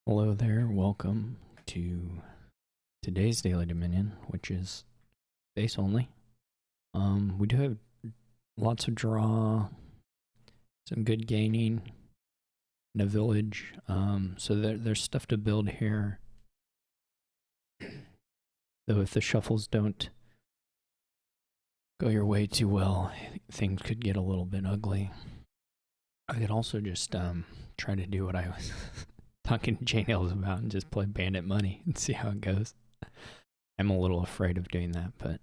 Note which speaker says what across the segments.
Speaker 1: Hello there, welcome to today's Daily Dominion, which is base only. We do have lots of draw, some good gaining, and a village. So there's stuff to build here. Though if the shuffles don't go your way too well, things could get a little bit ugly. I could also just try to do what I was talking to Jane Hills about and just play Bandit Money and see how it goes. I'm a little afraid of doing that, but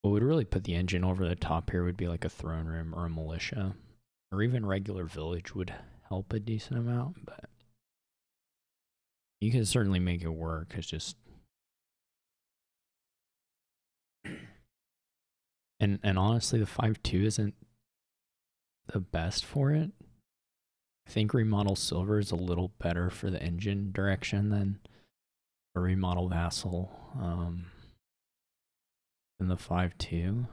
Speaker 1: what would really put the engine over the top here would be like a throne room or a militia, or even regular village would help a decent amount, but you can certainly make it work. It's just and honestly the 5-2 isn't the best for it. I think remodel silver is a little better for the engine direction than a remodel vassal than the 5-2,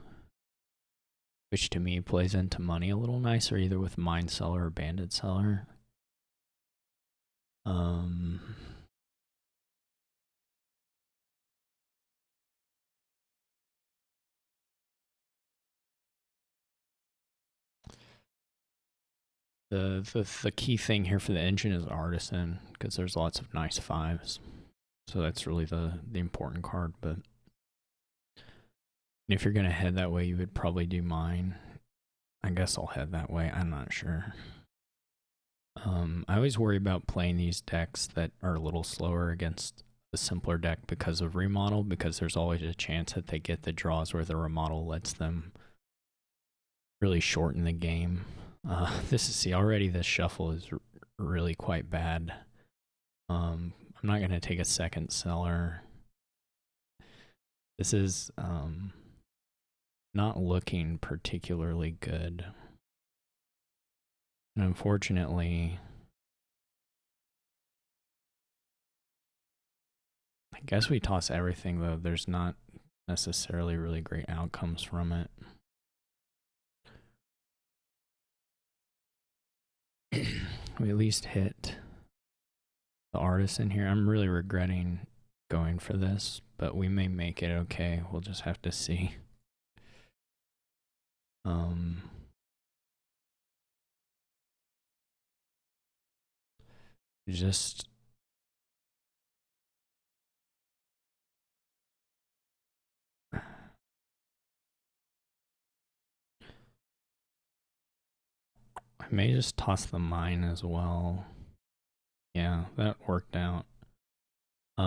Speaker 1: which to me plays into money a little nicer, either with mine seller or bandit seller. The key thing here for the engine is artisan, because there's lots of nice fives. So that's really the important card. But if you're gonna head that way, you would probably do mine. I guess I'll head that way. I'm not sure. I always worry about playing these decks that are a little slower against the simpler deck because of remodel, because there's always a chance that they get the draws where the remodel lets them really shorten the game. See, already this shuffle is really quite bad. I'm not going to take a second seller. This is not looking particularly good. And unfortunately, I guess we toss everything, though. There's not necessarily really great outcomes from it. We at least hit the artisan here. I'm really regretting going for this, but we may make it okay. We'll just have to see. Just I may just toss the mine as well. Yeah, that worked out. We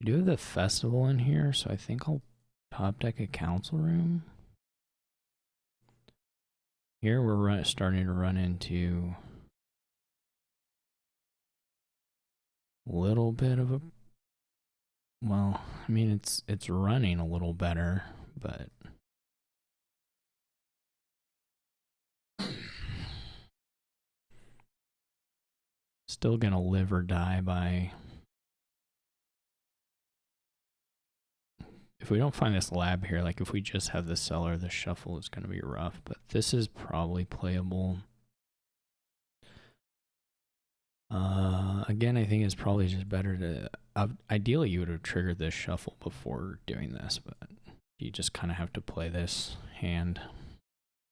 Speaker 1: do have the festival in here, so I think I'll top deck a council room. Here we're starting to run into a little bit of a, well, I mean it's running a little better, but still gonna live or die by, if we don't find this lab here, like if we just have the cellar, the shuffle is gonna be rough, but this is probably playable. Again, I think it's probably just better to, ideally you would have triggered this shuffle before doing this, but you just kind of have to play this hand.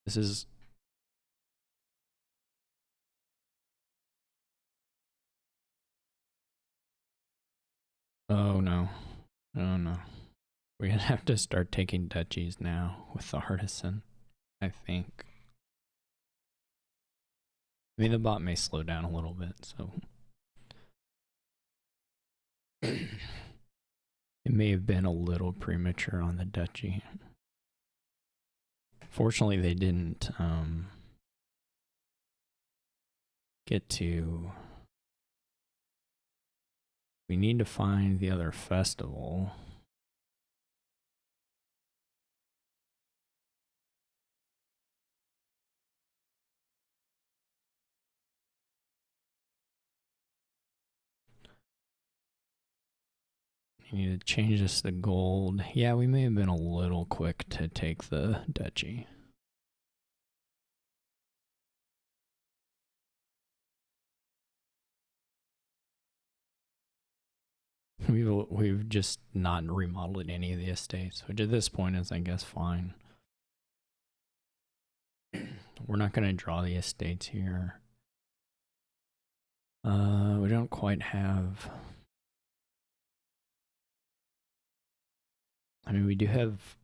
Speaker 1: This is, oh no, oh no. We're gonna have to start taking duchies now with the artisan, I think. I mean, the bot may slow down a little bit, so it may have been a little premature on the duchy. Fortunately, they didn't get to. We need to find the other festival. You need to change this to gold. Yeah, we may have been a little quick to take the duchy. We've just not remodeled any of the estates, which at this point is, I guess, fine. We're not going to draw the estates here. We don't quite have. I mean, we do have.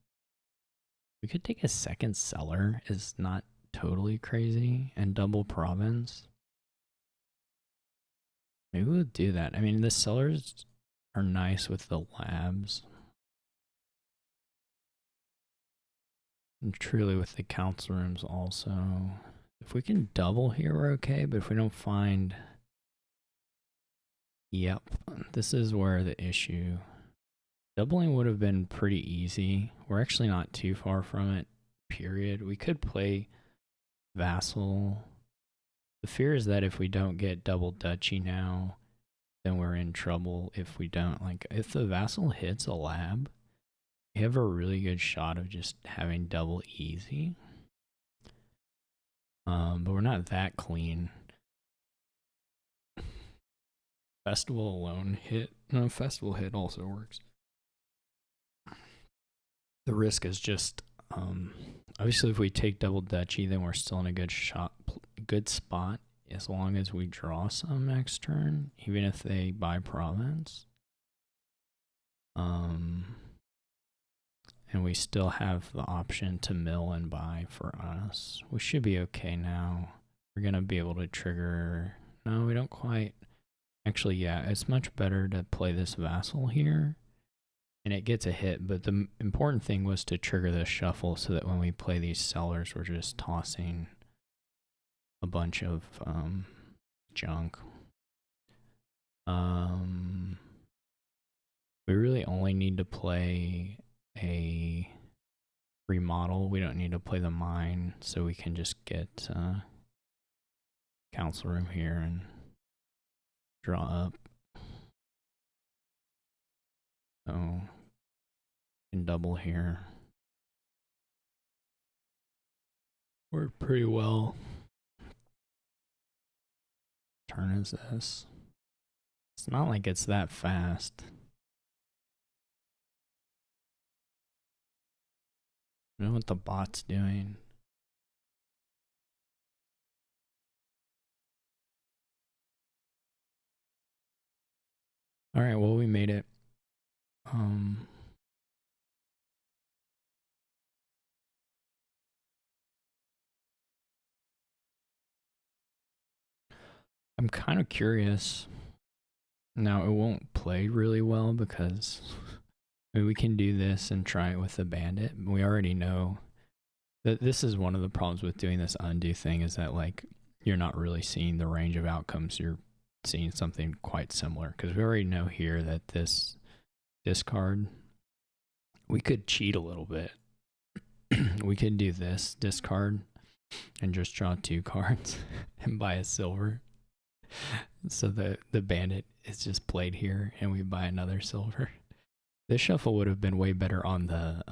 Speaker 1: We could take a second cellar. Is not totally crazy, and double province. Maybe we'll do that. I mean, the cellars are nice with the labs. And truly with the council rooms also. If we can double here, we're okay. But if we don't find... Yep, this is where the issue... Doubling would have been pretty easy. We're actually not too far from it, period. We could play vassal. The fear is that if we don't get double duchy now, then we're in trouble if we don't. Like, if the vassal hits a lab, we have a really good shot of just having double easy. But we're not that clean. Festival alone hit. No, festival hit also works. The risk is just, obviously if we take double duchy, then we're still in a good spot as long as we draw some next turn, even if they buy province. And we still have the option to mill and buy for us. We should be okay now. We're going to be able to trigger... No, we don't quite... Actually, yeah, it's much better to play this vassal here. And it gets a hit, but the important thing was to trigger the shuffle so that when we play these sellers, we're just tossing a bunch of junk. We really only need to play a remodel. We don't need to play the mine, so we can just get council room here and draw up. So can double here. Worked pretty well. Turn is this. It's not like it's that fast. I don't know what the bot's doing. All right, well, we made it. I'm kind of curious. Now, it won't play really well because I mean, we can do this and try it with the bandit. We already know that this is one of the problems with doing this undo thing is that, like, you're not really seeing the range of outcomes. You're seeing something quite similar because we already know here that this discard, we could cheat a little bit. We could do this discard and just draw 2 cards and buy a silver. So the bandit is just played here and we buy another silver. This shuffle would have been way better on the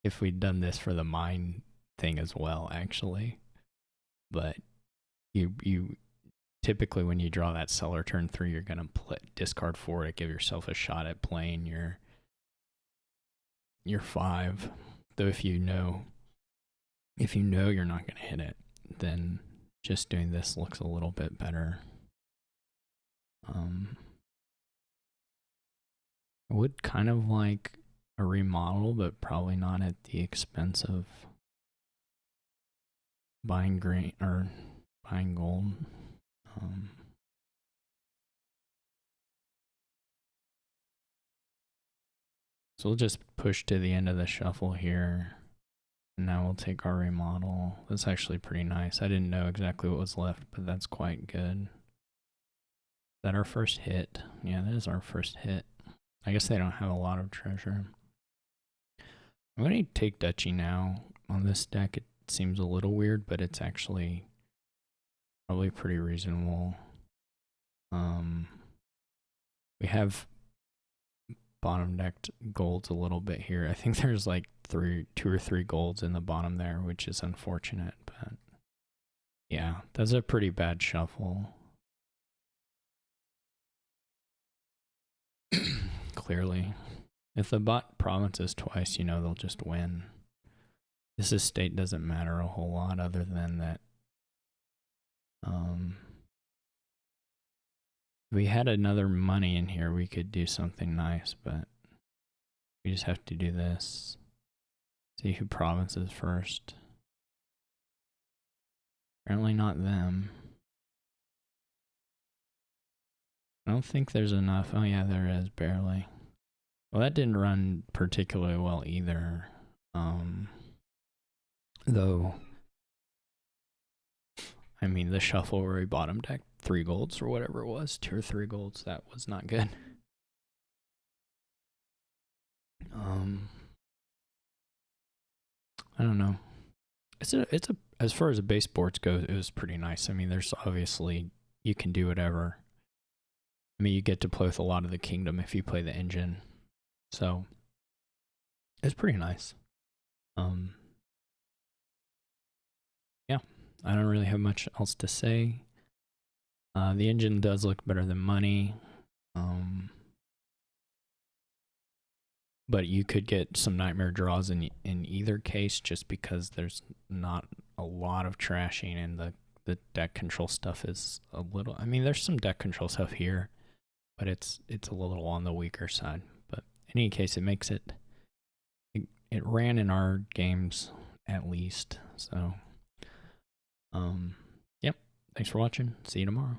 Speaker 1: if we'd done this for the mine thing as well, actually. But you typically when you draw that cellar turn 3, you're gonna discard 4 to give yourself a shot at playing your 5. Though if you know you're not gonna hit it, then just doing this looks a little bit better. I would kind of like a remodel, but probably not at the expense of buying green or buying gold. So we'll just push to the end of the shuffle here. And now we'll take our remodel. That's actually pretty nice. I didn't know exactly what was left, but that's quite good. Is that our first hit? Yeah, that is our first hit. I guess they don't have a lot of treasure. I'm going to take duchy now. On this deck, it seems a little weird, but it's actually probably pretty reasonable. We have bottom decked golds a little bit here. I think there's like 2 or 3 golds in the bottom there, which is unfortunate, but yeah, that's a pretty bad shuffle. clearly. If the bot provinces twice, you know they'll just win. This estate doesn't matter a whole lot other than that. If we had another money in here, we could do something nice, but we just have to do this. See who provinces first. Apparently not them. I don't think there's enough. Oh yeah, there is, barely. Well, that didn't run particularly well either. Though, I mean, the shuffle where we bottom decked 3 golds or whatever it was, 2 or 3 golds, that was not good. I don't know. It's a as far as the base boards go, it was pretty nice. I mean, there's obviously, you can do whatever. I mean, you get to play with a lot of the kingdom if you play the engine. So, it's pretty nice. Yeah, I don't really have much else to say. The engine does look better than money. But you could get some nightmare draws in either case, just because there's not a lot of trashing, and the deck control stuff is a little. I mean, there's some deck control stuff here, but it's a little on the weaker side. But in any case, it makes it ran in our games at least. So, yep. Thanks for watching. See you tomorrow.